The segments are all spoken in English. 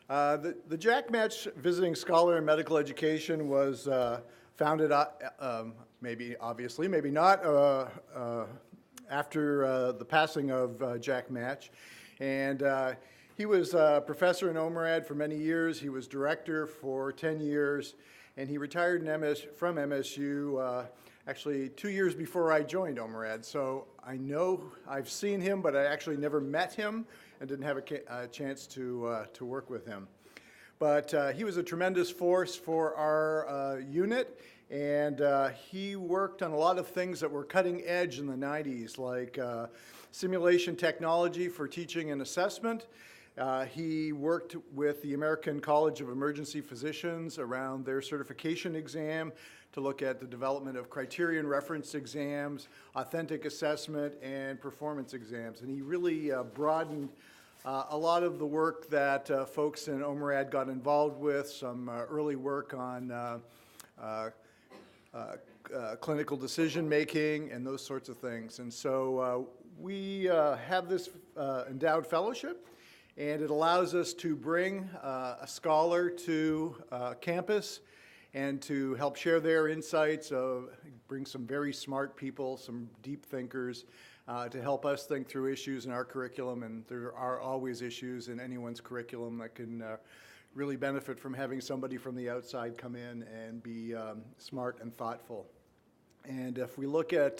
The Jack Maatsch Visiting Scholar in Medical Education was founded, maybe obviously, maybe not, after the passing of Jack Maatsch. And he was a professor in OMERAD for many years. He was director for 10 years, and he retired from MSU actually 2 years before I joined OMERAD. So I know I've seen him, but I actually never met him and didn't have a chance to work with him. But he was a tremendous force for our unit, and he worked on a lot of things that were cutting edge in the 90s, like simulation technology for teaching and assessment. He worked with the American College of Emergency Physicians around their certification exam to look at the development of criterion reference exams, authentic assessment, and performance exams. And he really broadened a lot of the work that folks in OMERAD got involved with, some early work on clinical decision making and those sorts of things. And so we have this endowed fellowship, and it allows us to bring a scholar to campus and to help share their insights, bring some very smart people, some deep thinkers, to help us think through issues in our curriculum. And there are always issues in anyone's curriculum that can really benefit from having somebody from the outside come in and be smart and thoughtful. And if we look at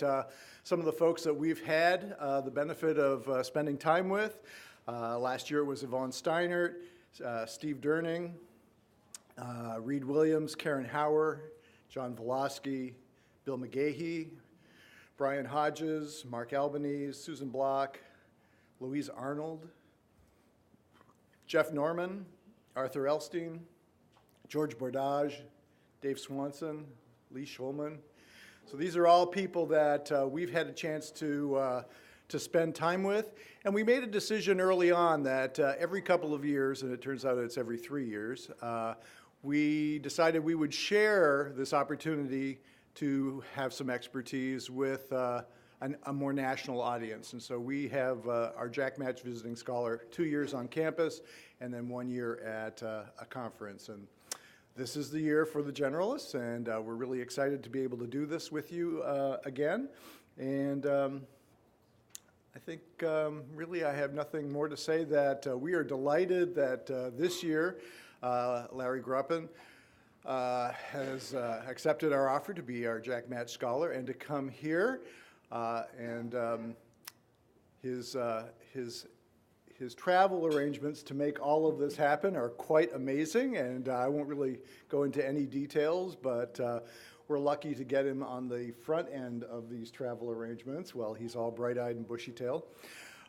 some of the folks that we've had the benefit of spending time with, last year it was Yvonne Steinert, Steve Durning, Reed Williams, Karen Hauer, John Volosky, Bill McGahee, Brian Hodges, Mark Albanese, Susan Block, Louise Arnold, Jeff Norman, Arthur Elstein, George Bordage, Dave Swanson, Lee Schulman. So these are all people that we've had a chance to spend time with. And we made a decision early on that every couple of years, and it turns out it's every 3 years, we decided we would share this opportunity to have some expertise with a more national audience. And so we have our Jack Maatsch Visiting Scholar 2 years on campus and then 1 year at a conference. And this is the year for the generalists, and we're really excited to be able to do this with you again. And I think really I have nothing more to say that we are delighted that this year Larry Gruppen has accepted our offer to be our Jack Maatsch Scholar and to come here. His travel arrangements to make all of this happen are quite amazing, and I won't really go into any details, but we're lucky to get him on the front end of these travel arrangements while he's all bright-eyed and bushy-tailed.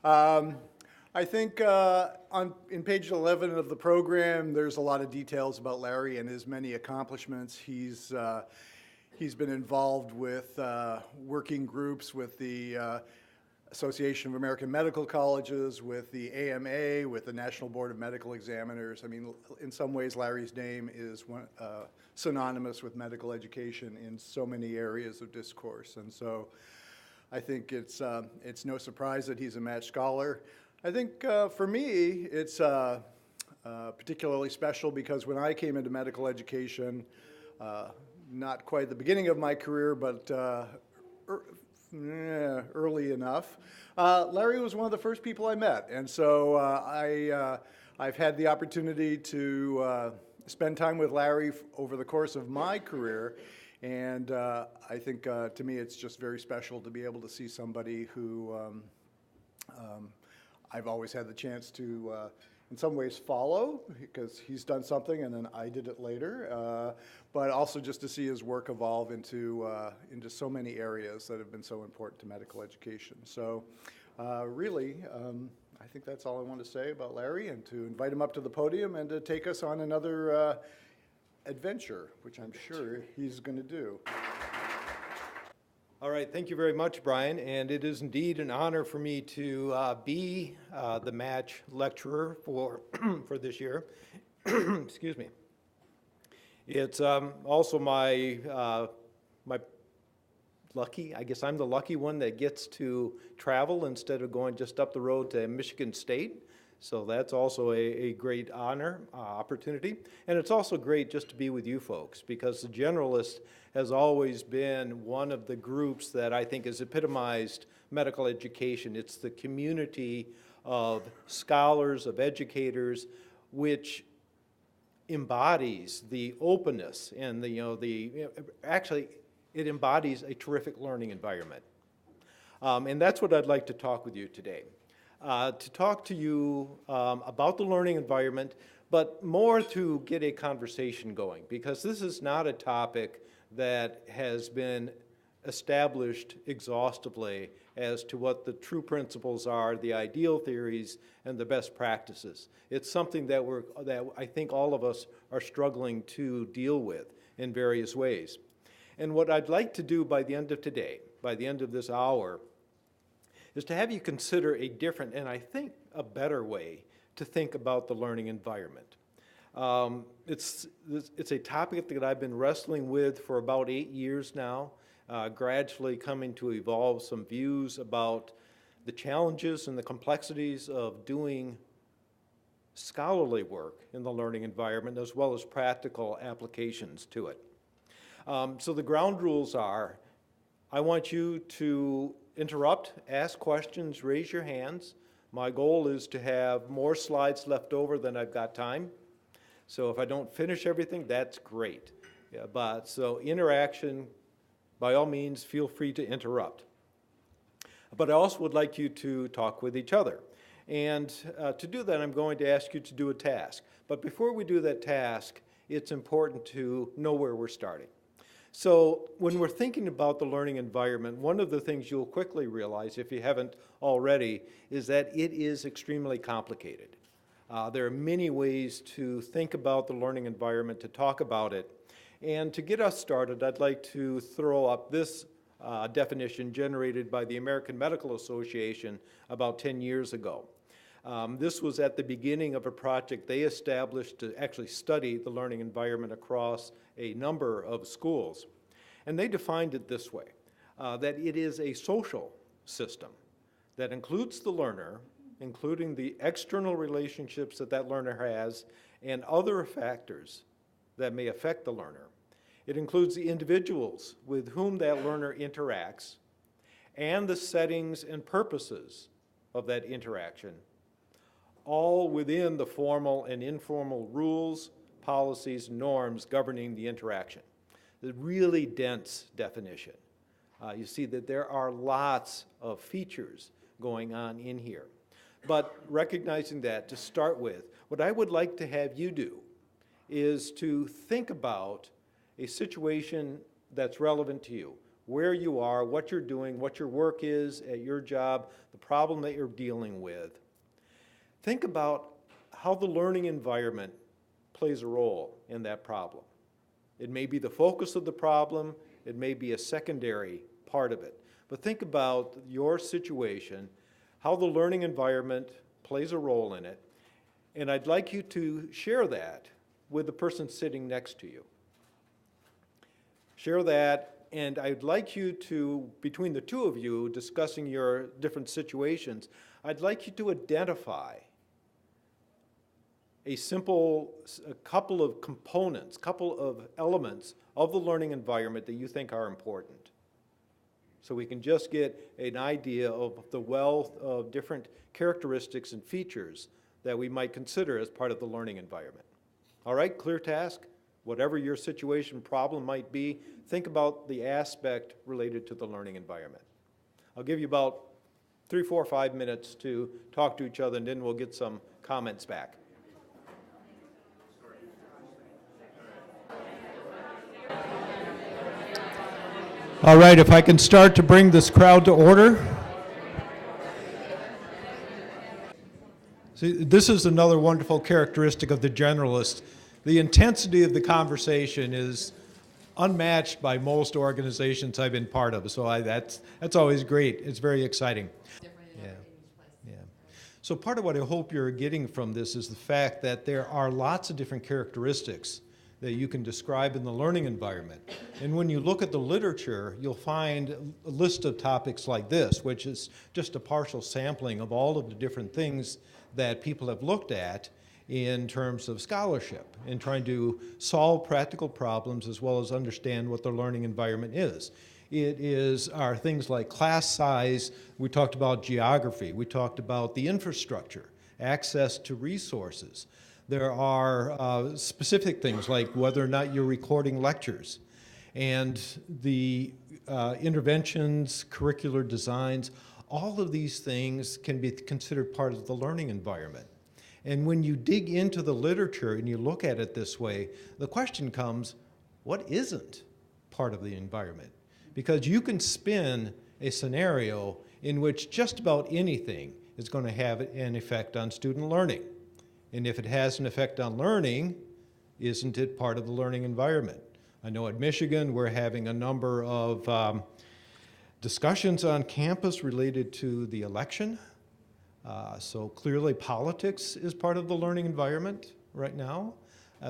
I think in page 11 of the program, there's a lot of details about Larry and his many accomplishments. He's been involved with working groups with the Association of American Medical Colleges, with the AMA, with the National Board of Medical Examiners. I mean, in some ways, Larry's name is synonymous with medical education in so many areas of discourse. And so I think it's no surprise that he's a Maatsch Scholar. I think for me, it's particularly special because when I came into medical education, not quite the beginning of my career, but early enough, Larry was one of the first people I met. And so I've had the opportunity to spend time with Larry over the course of my career. And I think to me it's just very special to be able to see somebody who I've always had the chance to in some ways follow, because he's done something and then I did it later, but also just to see his work evolve into so many areas that have been so important to medical education. So really, I think that's all I want to say about Larry, and to invite him up to the podium and to take us on another adventure, which I'm sure he's going to do. All right, thank you very much, Brian, and it is indeed an honor for me to be the Maatsch lecturer for for this year. Excuse me. It's also my lucky, I guess I'm the lucky one that gets to travel instead of going just up the road to Michigan State. So that's also a great honor, opportunity. And it's also great just to be with you folks, because the Generalist has always been one of the groups that I think has epitomized medical education. It's the community of scholars, of educators, which embodies the openness and actually it embodies a terrific learning environment. And that's what I'd like to talk with you today. To talk to you about the learning environment, but more to get a conversation going, because this is not a topic that has been established exhaustively as to what the true principles are, the ideal theories, and the best practices. It's something that I think all of us are struggling to deal with in various ways. And what I'd like to do by the end of today, by the end of this hour, is to have you consider a different, and I think a better way to think about the learning environment. It's a topic that I've been wrestling with for about 8 years now, gradually coming to evolve some views about the challenges and the complexities of doing scholarly work in the learning environment, as well as practical applications to it. So the ground rules are, I want you to interrupt, ask questions, raise your hands. My goal is to have more slides left over than I've got time. So if I don't finish everything, that's great. Yeah, so interaction, by all means, feel free to interrupt. But I also would like you to talk with each other. And to do that, I'm going to ask you to do a task. But before we do that task, it's important to know where we're starting. So when we're thinking about the learning environment, one of the things you'll quickly realize, if you haven't already, is that it is extremely complicated. There are many ways to think about the learning environment, to talk about it. And to get us started, I'd like to throw up this definition generated by the American Medical Association about 10 years ago. This was at the beginning of a project they established to actually study the learning environment across a number of schools. And they defined it this way, that it is a social system that includes the learner, including the external relationships that learner has, and other factors that may affect the learner. It includes the individuals with whom that learner interacts, and the settings and purposes of that interaction, all within the formal and informal rules, policies, norms governing the interaction. A really dense definition. You see that there are lots of features going on in here. But recognizing that, to start with, what I would like to have you do is to think about a situation that's relevant to you, where you are, what you're doing, what your work is at your job, the problem that you're dealing with. Think about how the learning environment plays a role in that problem. It may be the focus of the problem, it may be a secondary part of it. But think about your situation, how the learning environment plays a role in it, and I'd like you to share that with the person sitting next to you. Share that, and I'd like you to, between the two of you discussing your different situations, I'd like you to identify a couple of components, couple of elements of the learning environment that you think are important. So we can just get an idea of the wealth of different characteristics and features that we might consider as part of the learning environment. All right, clear task? Whatever your situation, problem might be, think about the aspect related to the learning environment. I'll give you about 3, 4, 5 minutes to talk to each other, and then we'll get some comments back. All right, if I can start to bring this crowd to order. See, this is another wonderful characteristic of the generalist. The intensity of the conversation is unmatched by most organizations I've been part of, so that's always great. It's very exciting. Yeah. So part of what I hope you're getting from this is the fact that there are lots of different characteristics that you can describe in the learning environment. And when you look at the literature, you'll find a list of topics like this, which is just a partial sampling of all of the different things that people have looked at in terms of scholarship and trying to solve practical problems as well as understand what the learning environment is. Are things like class size. We talked about geography. We talked about the infrastructure, access to resources. There are specific things like whether or not you're recording lectures, and the interventions, curricular designs. All of these things can be considered part of the learning environment. And when you dig into the literature and you look at it this way, the question comes, what isn't part of the environment? Because you can spin a scenario in which just about anything is going to have an effect on student learning. And if it has an effect on learning, isn't it part of the learning environment? I know at Michigan we're having a number of discussions on campus related to the election. So clearly politics is part of the learning environment right now.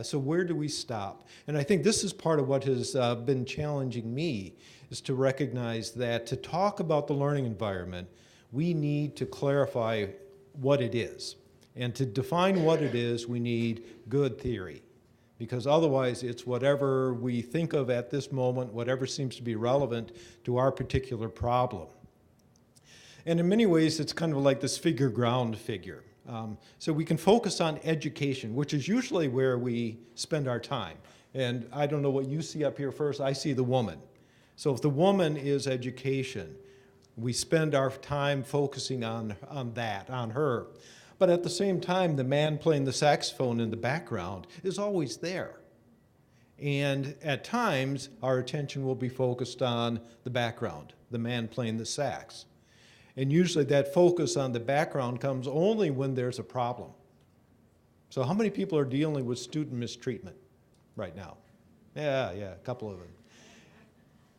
So where do we stop? And I think this is part of what has been challenging me, is to recognize that to talk about the learning environment, we need to clarify what it is. And to define what it is, we need good theory. Because otherwise it's whatever we think of at this moment, whatever seems to be relevant to our particular problem. And in many ways, it's kind of like this figure ground figure. So we can focus on education, which is usually where we spend our time. And I don't know what you see up here first. I see the woman. So if the woman is education, we spend our time focusing on that, on her. But at the same time, the man playing the saxophone in the background is always there. And at times, our attention will be focused on the background, the man playing the sax. And usually that focus on the background comes only when there's a problem. So how many people are dealing with student mistreatment right now? Yeah, a couple of them.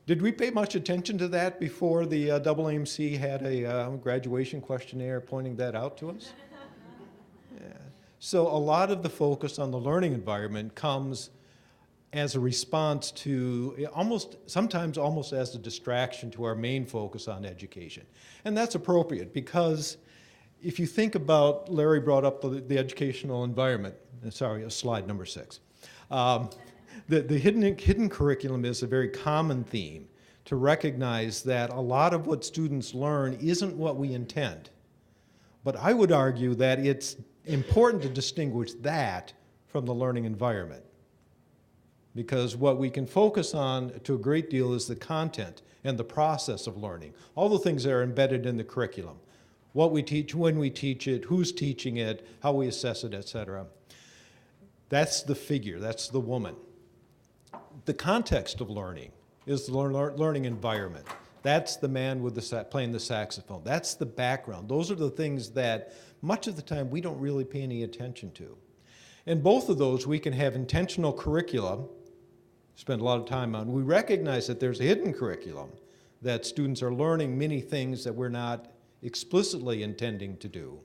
Did we pay much attention to that before the AAMC had a graduation questionnaire pointing that out to us? Yeah. So a lot of the focus on the learning environment comes as a response to sometimes almost as a distraction to our main focus on education. And that's appropriate because if you think about, Larry brought up the educational environment, sorry, slide number 6. The hidden curriculum is a very common theme to recognize that a lot of what students learn isn't what we intend. But I would argue that it's important to distinguish that from the learning environment. Because what we can focus on to a great deal is the content and the process of learning. All the things that are embedded in the curriculum. What we teach, when we teach it, who's teaching it, how we assess it, etc. That's the figure, that's the woman. The context of learning is the learning environment. That's the man with playing the saxophone. That's the background. Those are the things that much of the time we don't really pay any attention to. And both of those we can have intentional curriculum, spend a lot of time on. We recognize that there's a hidden curriculum, that students are learning many things that we're not explicitly intending to do.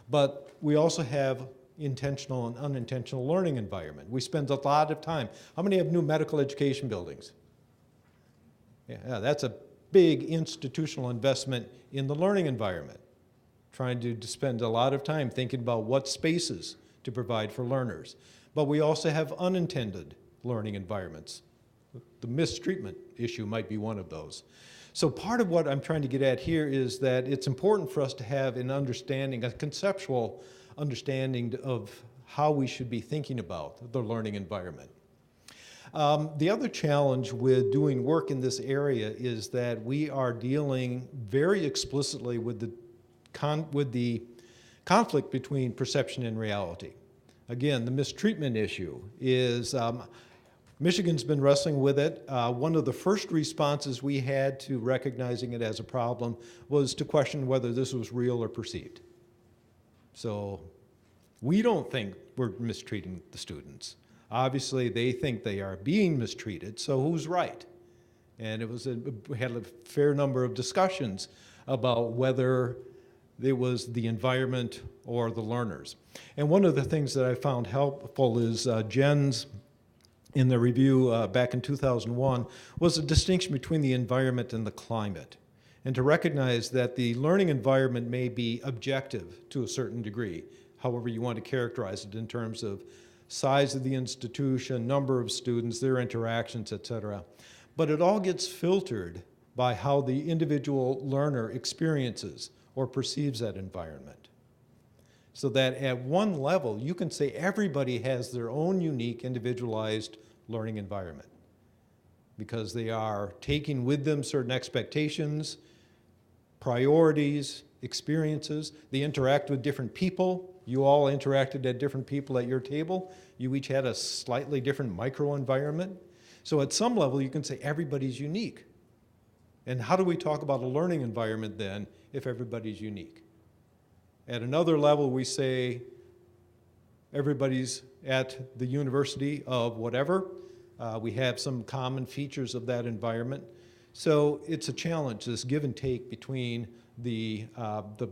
But we also have intentional and unintentional learning environment. We spend a lot of time. How many have new medical education buildings? Yeah, that's a big institutional investment in the learning environment, trying to spend a lot of time thinking about what spaces to provide for learners. But we also have unintended learning environments. The mistreatment issue might be one of those. So part of what I'm trying to get at here is that it's important for us to have an understanding, a conceptual understanding of how we should be thinking about the learning environment. The other challenge with doing work in this area is that we are dealing very explicitly with the conflict between perception and reality. Again, the mistreatment issue is, Michigan's been wrestling with it. One of the first responses we had to recognizing it as a problem was to question whether this was real or perceived. So we don't think we're mistreating the students. Obviously, they think they are being mistreated, so who's right? And we had a fair number of discussions about whether it was the environment or the learners. And one of the things that I found helpful is Jen's, in the review back in 2001, was a distinction between the environment and the climate. and to recognize that the learning environment may be objective to a certain degree, however you want to characterize it in terms of size of the institution, number of students, their interactions, et cetera. But it all gets filtered by how the individual learner experiences or perceives that environment. So that at one level, you can say everybody has their own unique, individualized learning environment because they are taking with them certain expectations, priorities, experiences. They interact with different people. You all interacted at different people at your table. You each had a slightly different microenvironment. So at some level, you can say everybody's unique. And how do we talk about a learning environment then if everybody's unique? At another level, we say everybody's at the university of whatever. We have some common features of that environment. So it's a challenge, this give and take between the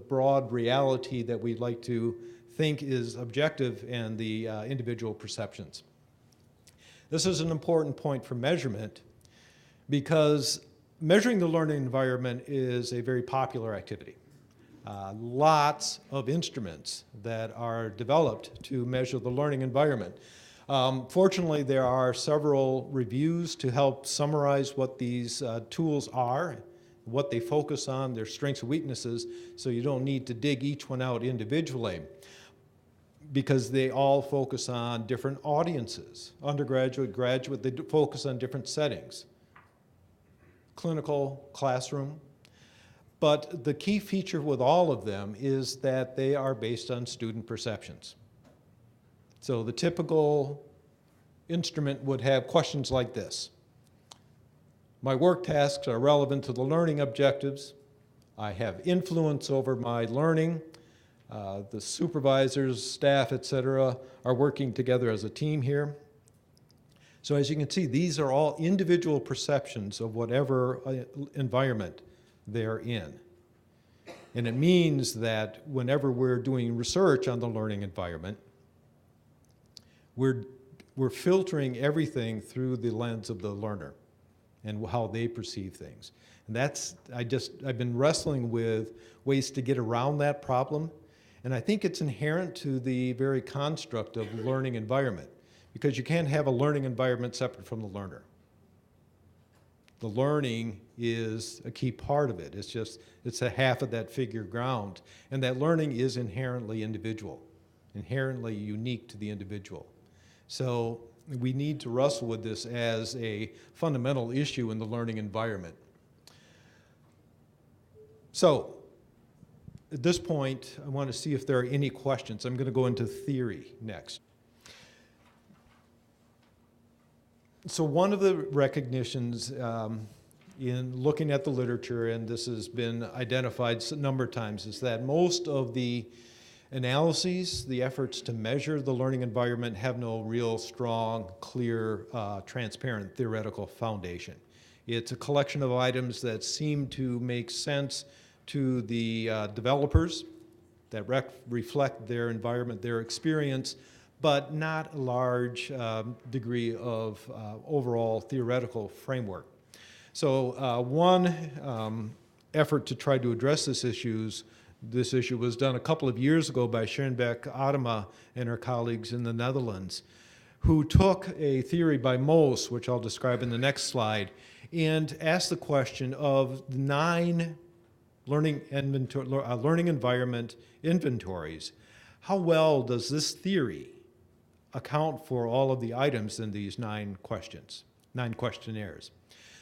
broad reality that we'd like to think is objective and the individual perceptions. This is an important point for measurement because measuring the learning environment is a very popular activity. Lots of instruments that are developed to measure the learning environment. Fortunately, there are several reviews to help summarize what these tools are, what they focus on, their strengths and weaknesses, so you don't need to dig each one out individually because they all focus on different audiences. Undergraduate, graduate, they focus on different settings. Clinical, classroom. But the key feature with all of them is that they are based on student perceptions. So the typical instrument would have questions like this. My work tasks are relevant to the learning objectives. I have influence over my learning. The supervisors, staff, et cetera, are working together as a team here. So as you can see, these are all individual perceptions of whatever environment they're in. And it means that whenever we're doing research on the learning environment, we're filtering everything through the lens of the learner and how they perceive things. And I've been wrestling with ways to get around that problem. And I think it's inherent to the very construct of learning environment because you can't have a learning environment separate from the learner. The learning is a key part of it. It's a half of that figure ground. And that learning is inherently individual, inherently unique to the individual. So we need to wrestle with this as a fundamental issue in the learning environment. So at this point, I want to see if there are any questions. I'm going to go into theory next. So one of the recognitions in looking at the literature, and this has been identified a number of times, is that most of the analyses, the efforts to measure the learning environment have no real strong, clear, transparent theoretical foundation. It's a collection of items that seem to make sense to the developers that reflect their environment, their experience, but not a large degree of overall theoretical framework. So one effort to try to address this issue was done a couple of years ago by Schoenbeck Adema and her colleagues in the Netherlands, who took a theory by Moos, which I'll describe in the next slide, and asked the question of 9 learning environment inventories. How well does this theory account for all of the items in these 9 questionnaires?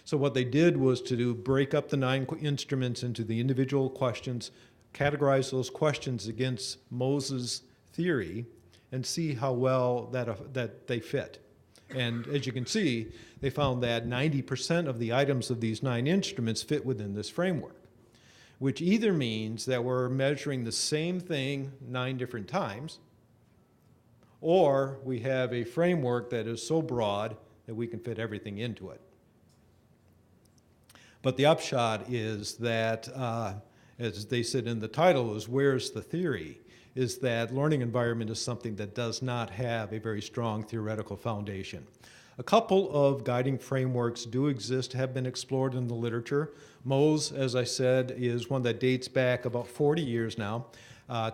So what they did was to break up the 9 instruments into the individual questions, categorize those questions against Moses' theory, and see how well that they fit. And as you can see, they found that 90% of the items of these 9 instruments fit within this framework, which either means that we're measuring the same thing 9 different times, or we have a framework that is so broad that we can fit everything into it. But the upshot is that, as they said in the title, is where's the theory? is that learning environment is something that does not have a very strong theoretical foundation. A couple of guiding frameworks do exist, have been explored in the literature. MOSE, as I said, is one that dates back about 40 years now,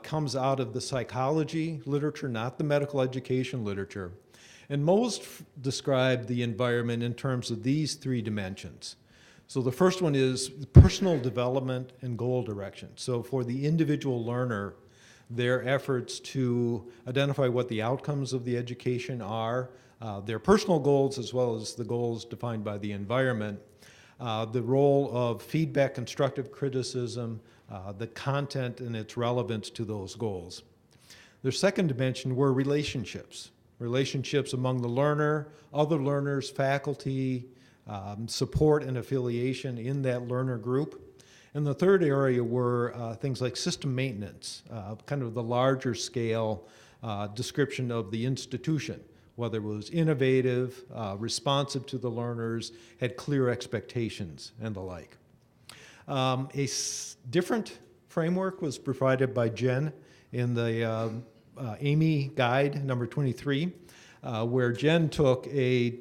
comes out of the psychology literature, not the medical education literature. And MOSE described the environment in terms of these three dimensions. So the first one is personal development and goal direction. So for the individual learner, their efforts to identify what the outcomes of the education are, their personal goals as well as the goals defined by the environment, the role of feedback, constructive criticism, the content and its relevance to those goals. The second dimension were relationships. Relationships among the learner, other learners, faculty, support and affiliation in that learner group. And the third area were things like system maintenance, kind of the larger scale description of the institution, whether it was innovative, responsive to the learners, had clear expectations, and the like. Different framework was provided by Jen in the AME guide number 23, where Jen took a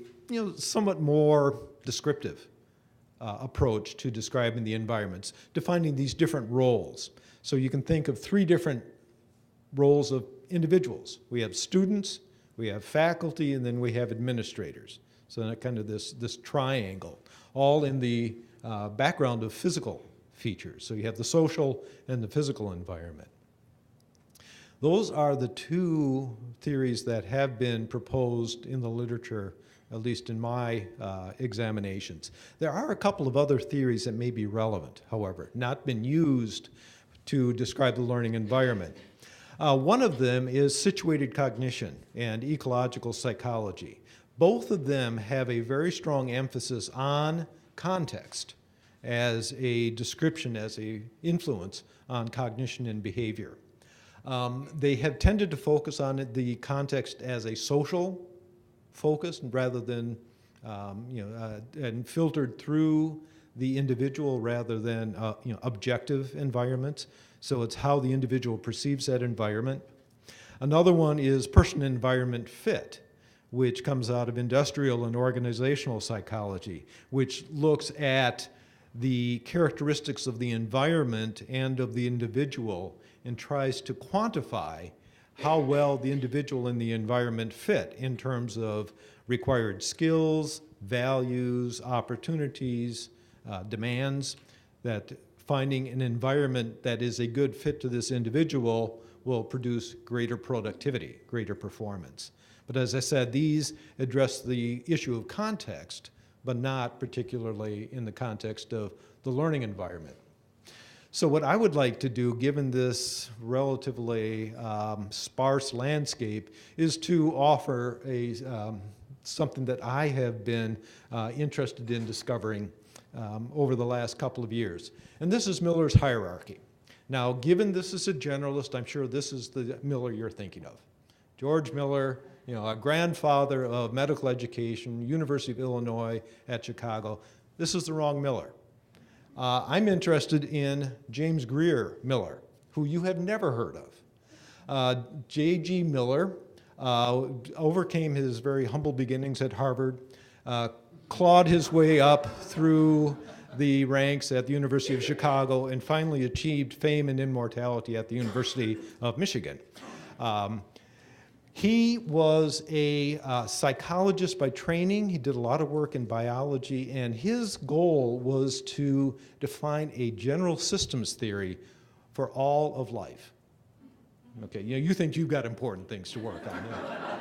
somewhat more descriptive approach to describing the environments, defining these different roles. So you can think of three different roles of individuals. We have students, we have faculty, and then we have administrators. So that kind of this triangle, all in the background of physical features. So you have the social and the physical environment. Those are the two theories that have been proposed in the literature, at least in my examinations. There are a couple of other theories that may be relevant, however, not been used to describe the learning environment. One of them is situated cognition and ecological psychology. Both of them have a very strong emphasis on context as a description, as an influence on cognition and behavior. They have tended to focus on the context as a social focus rather than, and filtered through the individual rather than, objective environments. So it's how the individual perceives that environment. Another one is person-environment fit, which comes out of industrial and organizational psychology, which looks at the characteristics of the environment and of the individual and tries to quantify how well the individual and the environment fit in terms of required skills, values, opportunities, demands, that finding an environment that is a good fit to this individual will produce greater productivity, greater performance. But as I said, these address the issue of context, but not particularly in the context of the learning environment. So what I would like to do, given this relatively sparse landscape, is to offer something that I have been interested in discovering over the last couple of years. And this is Miller's hierarchy. Now, given this is a generalist, I'm sure this is the Miller you're thinking of. George Miller, a grandfather of medical education, University of Illinois at Chicago. This is the wrong Miller. I'm interested in James Greer Miller, who you have never heard of. J.G. Miller overcame his very humble beginnings at Harvard, clawed his way up through the ranks at the University of Chicago, and finally achieved fame and immortality at the University of Michigan. He was a psychologist by training. He did a lot of work in biology, and his goal was to define a general systems theory for all of life. Okay, you think you've got important things to work on. Yeah.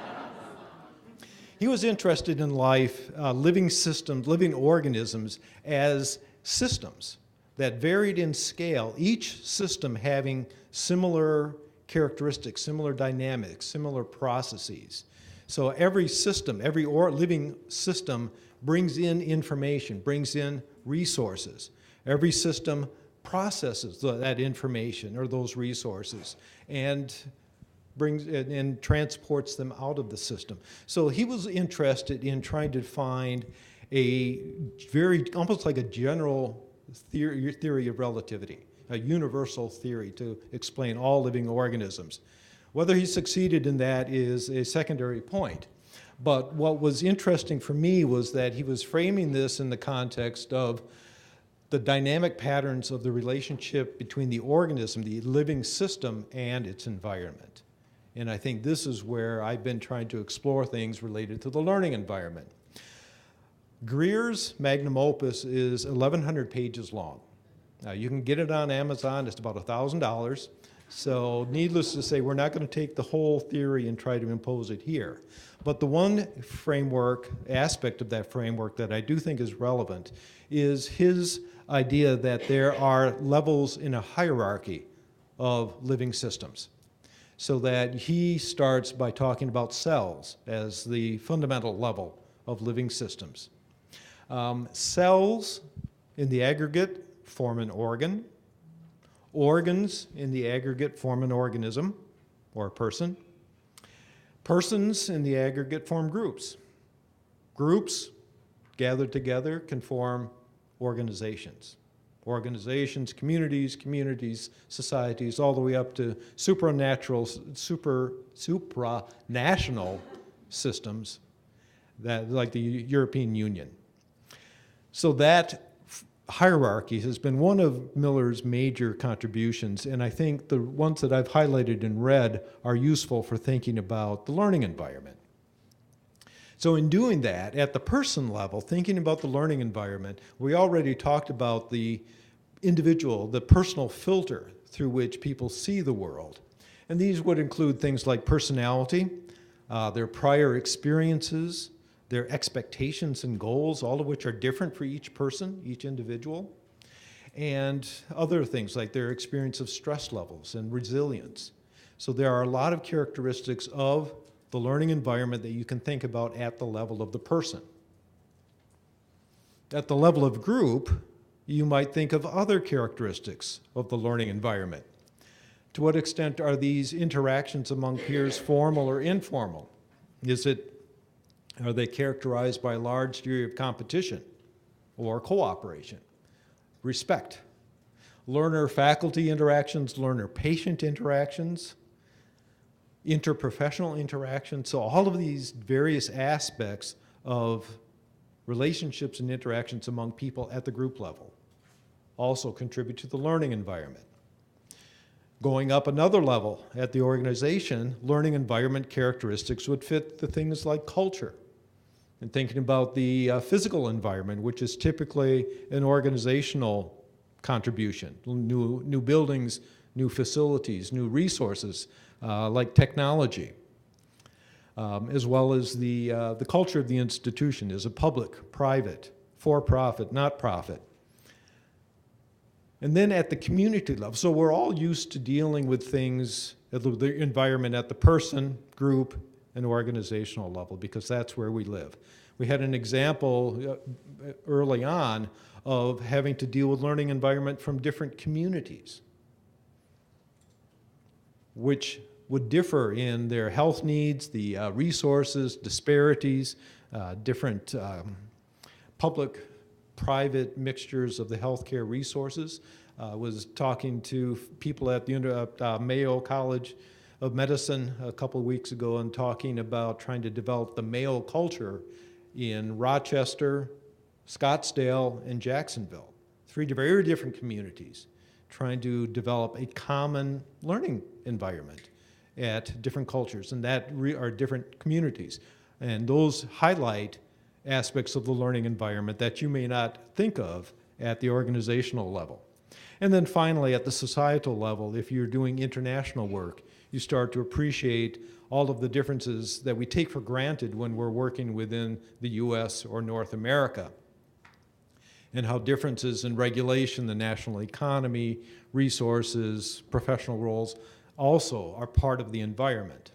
He was interested in life, living systems, living organisms as systems that varied in scale, each system having similar characteristics, similar dynamics, similar processes. So every system, every living system brings in information, brings in resources. Every system processes that information or those resources and brings and transports them out of the system. So he was interested in trying to find a almost like a general theory of relativity. a universal theory to explain all living organisms. Whether he succeeded in that is a secondary point. But what was interesting for me was that he was framing this in the context of the dynamic patterns of the relationship between the organism, the living system, and its environment. And I think this is where I've been trying to explore things related to the learning environment. Greer's magnum opus is 1,100 pages long. You can get it on Amazon. It's about $1,000. So needless to say, we're not going to take the whole theory and try to impose it here. But the one framework, aspect of that framework that I do think is relevant is his idea that there are levels in a hierarchy of living systems. So that he starts by talking about cells as the fundamental level of living systems. Cells in the aggregate form an organ. Organs in the aggregate form an organism or a person. Persons in the aggregate form groups. Groups gathered together can form organizations. Organizations, communities, societies, all the way up to supranational systems that, like the European Union. So that hierarchy has been one of Miller's major contributions, and I think the ones that I've highlighted in red are useful for thinking about the learning environment. So in doing that, at the person level, thinking about the learning environment, we already talked about the individual, the personal filter through which people see the world. And these would include things like personality, their prior experiences, their expectations and goals, all of which are different for each person, each individual, and other things like their experience of stress levels and resilience. So there are a lot of characteristics of the learning environment that you can think about at the level of the person. At the level of group, you might think of other characteristics of the learning environment. To what extent are these interactions among peers formal or informal? Are they characterized by a large degree of competition or cooperation? Respect. Learner-faculty interactions, learner-patient interactions, interprofessional interactions. So all of these various aspects of relationships and interactions among people at the group level also contribute to the learning environment. Going up another level at the organization, learning environment characteristics would fit the things like culture. And thinking about the physical environment, which is typically an organizational contribution, new buildings, new facilities, new resources, like technology, as well as the culture of the institution. Is it public, private, for-profit, not-profit? And then at the community level, so we're all used to dealing with things, the environment at the person, group, and organizational level, because that's where we live. We had an example early on of having to deal with learning environment from different communities, which would differ in their health needs, the resources, disparities, different public-private mixtures of the healthcare resources. Was talking to people at the Mayo College of Medicine a couple of weeks ago and talking about trying to develop the Mayo culture in Rochester, Scottsdale, and Jacksonville. 3 very different communities trying to develop a common learning environment at different cultures, and that are different communities. And those highlight aspects of the learning environment that you may not think of at the organizational level. And then finally, at the societal level, if you're doing international work, you start to appreciate all of the differences that we take for granted when we're working within the US or North America, and how differences in regulation, the national economy, resources, professional roles also are part of the environment.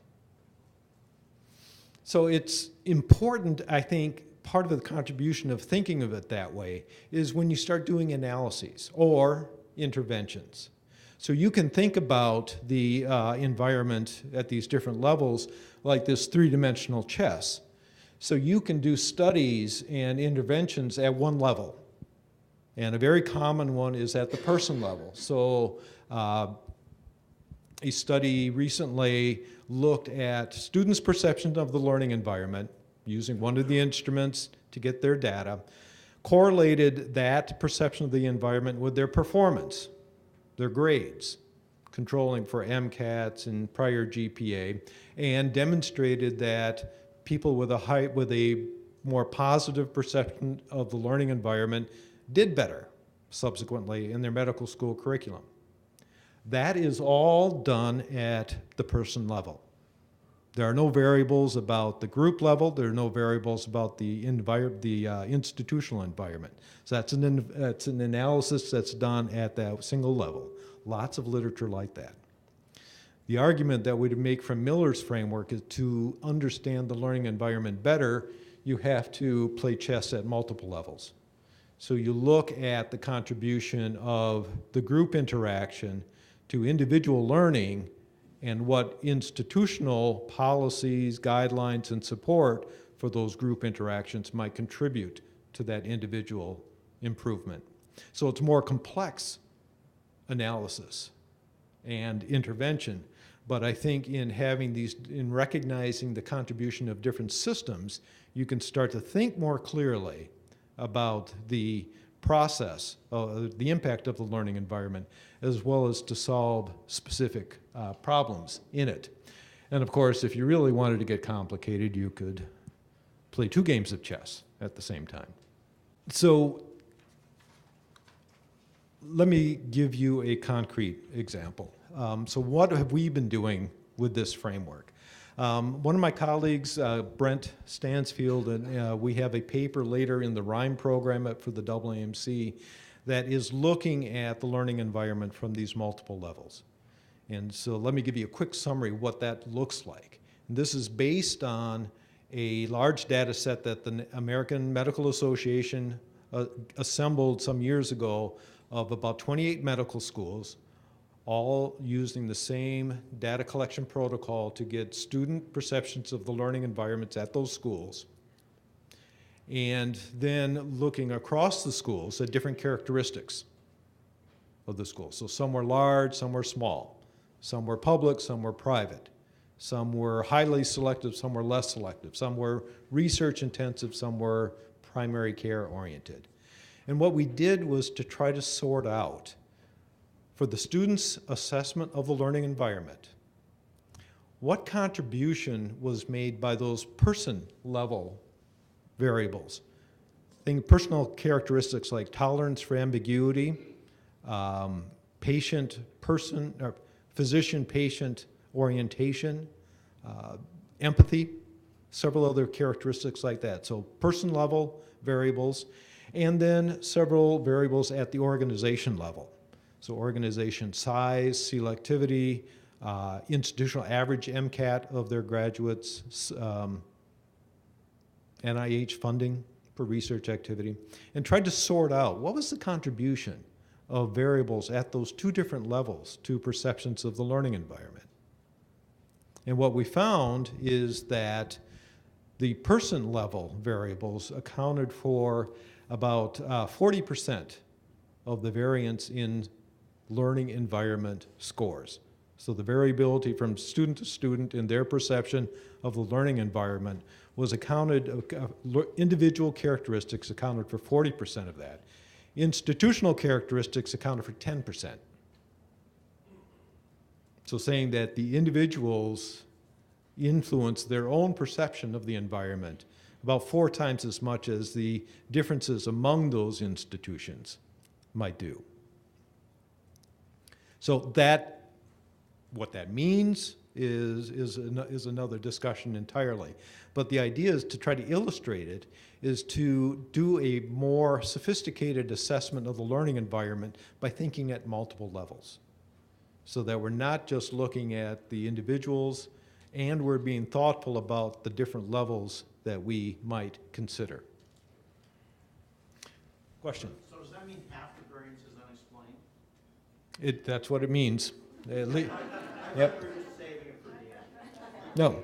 So it's important, I think, part of the contribution of thinking of it that way is when you start doing analyses or interventions. So you can think about the environment at these different levels like this 3-dimensional chess. So you can do studies and interventions at one level And a very common one is at the person level. So a study recently looked at students' perception of the learning environment using one of the instruments to get their data, correlated that perception of the environment with their performance, their grades, controlling for MCATs and prior GPA, and demonstrated that people with a more positive perception of the learning environment did better subsequently in their medical school curriculum. That is all done at the person level. There are no variables about the group level. There are no variables about the institutional environment. So that's an analysis that's done at that single level. Lots of literature like that. The argument that we make from Miller's framework is to understand the learning environment better, you have to play chess at multiple levels. So you look at the contribution of the group interaction to individual learning and what institutional policies, guidelines, and support for those group interactions might contribute to that individual improvement. So it's more complex analysis and intervention, but I think in recognizing the contribution of different systems, you can start to think more clearly about the process, the impact of the learning environment, as well as to solve specific problems in it. And of course, if you really wanted to get complicated, you could play 2 games of chess at the same time. So let me give you a concrete example. So what have we been doing with this framework? One of my colleagues, Brent Stansfield, and we have a paper later in the RHYME program for the AAMC that is looking at the learning environment from these multiple levels. And so let me give you a quick summary of what that looks like. And this is based on a large data set that the American Medical Association assembled some years ago of about 28 medical schools, all using the same data collection protocol to get student perceptions of the learning environments at those schools, and then looking across the schools at different characteristics of the schools. So some were large, some were small, some were public, some were private, some were highly selective, some were less selective, some were research intensive, some were primary care oriented. And what we did was to try to sort out, for the students' assessment of the learning environment, what contribution was made by those person-level variables? Think personal characteristics like tolerance for ambiguity, physician-patient orientation, empathy, several other characteristics like that. So person-level variables, and then several variables at the organization level. So organization size, selectivity, institutional average MCAT of their graduates, NIH funding for research activity, and tried to sort out what was the contribution of variables at those 2 different levels to perceptions of the learning environment. And what we found is that the person level variables accounted for about 40% of the variance in learning environment scores. So the variability from student to student in their perception of the learning environment was individual characteristics accounted for 40% of that. Institutional characteristics accounted for 10%. So saying that the individuals influence their own perception of the environment about 4 times as much as the differences among those institutions might do. So what that means is another discussion entirely. But the idea is to try to illustrate it, is to do a more sophisticated assessment of the learning environment by thinking at multiple levels. So that we're not just looking at the individuals, and we're being thoughtful about the different levels that we might consider. Question? So does that mean half the variance is unexplained? That's what it means. Yep. Saving it for the end. No.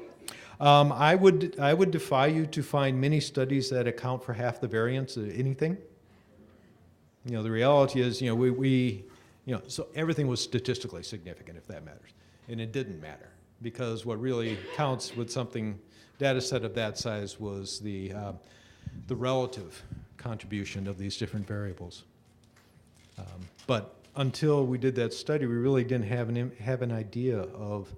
I would defy you to find many studies that account for half the variance of anything. The reality is, so everything was statistically significant, if that matters. And it didn't matter, because what really counts with something, data set of that size, was the relative contribution of these different variables. But until we did that study, we really didn't have an idea of,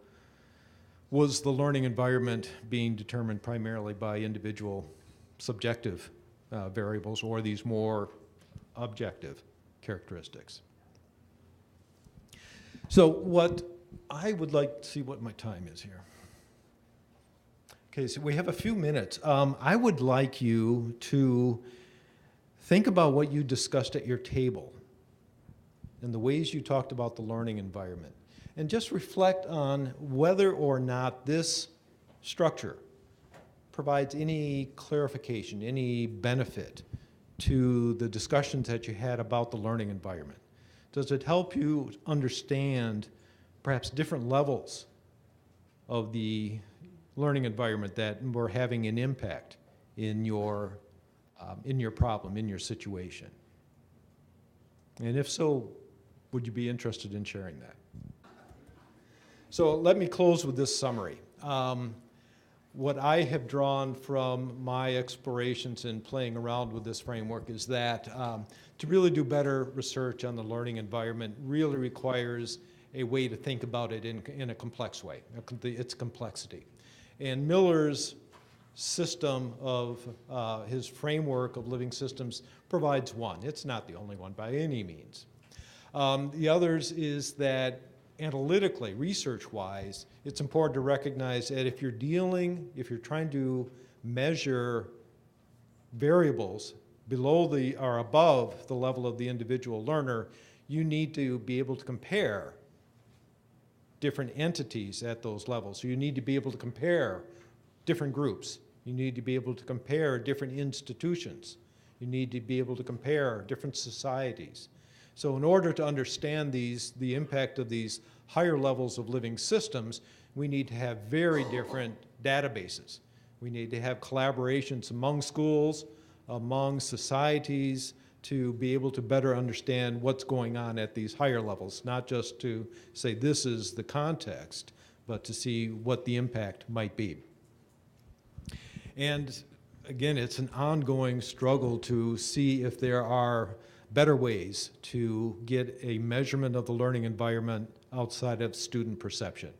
was the learning environment being determined primarily by individual subjective variables, or these more objective characteristics. So what I would like to see what my time is here. Okay, so we have a few minutes. I would like you to think about what you discussed at your table and the ways you talked about the learning environment, and just reflect on whether or not this structure provides any clarification, any benefit to the discussions that you had about the learning environment. Does it help you understand perhaps different levels of the learning environment that were having an impact in your problem, in your situation? And if so, would you be interested in sharing that? So let me close with this summary. What I have drawn from my explorations in playing around with this framework is that to really do better research on the learning environment really requires a way to think about it in a complex way, its complexity. And Miller's system of, his framework of living systems provides one. It's not the only one by any means. The others is that analytically, research-wise, it's important to recognize that if you're trying to measure variables below or above the level of the individual learner, you need to be able to compare different entities at those levels. So you need to be able to compare different groups. You need to be able to compare different institutions. You need to be able to compare different societies. So in order to understand the impact of these higher levels of living systems, we need to have very different databases. We need to have collaborations among schools, among societies, to be able to better understand what's going on at these higher levels, not just to say this is the context, but to see what the impact might be. And again, it's an ongoing struggle to see if there are better ways to get a measurement of the learning environment outside of student perception.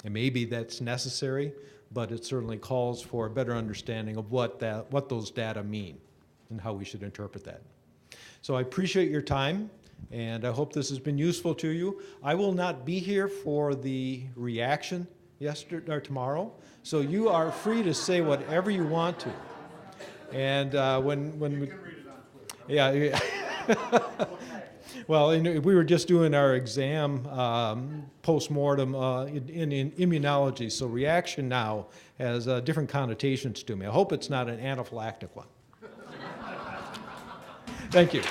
And maybe that's necessary, but it certainly calls for a better understanding of what those data mean and how we should interpret that. So I appreciate your time, and I hope this has been useful to you. I will not be here for the reaction tomorrow, so you are free to say whatever you want to. And when we yeah. Well, we were just doing our exam post-mortem in immunology, so reaction now has different connotations to me. I hope it's not an anaphylactic one. Thank you.